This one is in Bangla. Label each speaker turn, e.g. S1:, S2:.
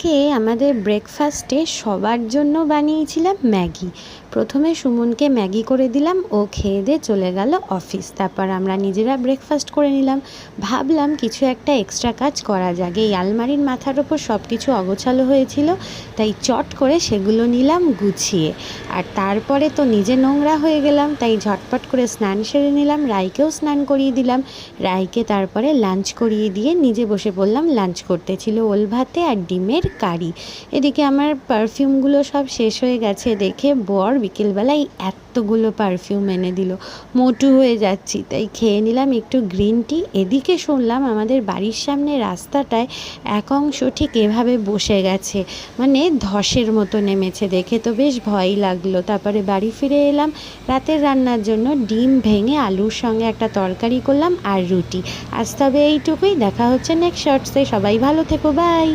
S1: আজকে আমাদের ব্রেকফাস্টে সবার জন্য বানিয়েছিলাম ম্যাগি। প্রথমে সুমনকে ম্যাগি করে দিলাম, ও খেয়ে দিয়ে চলে গেল অফিস। তারপর আমরা নিজেরা ব্রেকফাস্ট করে নিলাম। ভাবলাম কিছু একটা এক্সট্রা কাজ করা যাক। এই আলমারির মাথার ওপর সব কিছু অগোছালো হয়েছিল, তাই চট করে সেগুলো নিলাম গুছিয়ে। আর তারপরে তো নিজে নোংরা হয়ে গেলাম, তাই ঝটপট করে স্নান সেরে নিলাম। রাইকেও স্নান করিয়ে দিলাম। রাইকে তারপরে লাঞ্চ করিয়ে দিয়ে নিজে বসে পড়লাম লাঞ্চ করতে। ছিল ওল ভাতে আর ডিমের কারি। এদিকে আমার পারফিউমগুলো সব শেষ হয়ে গেছে দেখে বর বিকেলবেলায় এতগুলো পারফিউম এনে দিল। মোটু হয়ে যাচ্ছি, তাই খেয়ে নিলাম একটু গ্রিন টি। এদিকে শুনলাম আমাদের বাড়ির সামনে রাস্তাটায় এক অংশ ঠিক এভাবে বসে গেছে, মানে ধসের মতো নেমেছে। দেখে তো বেশ ভয়ই লাগলো। তারপরে বাড়ি ফিরে এলাম। রাতের রান্নার জন্য ডিম ভেঙে আলুর সঙ্গে একটা তরকারি করলাম আর রুটি। আজ তবে এইটুকুই। দেখা হচ্ছে নেক্সট শর্টসে। সবাই ভালো থেকো, বাই।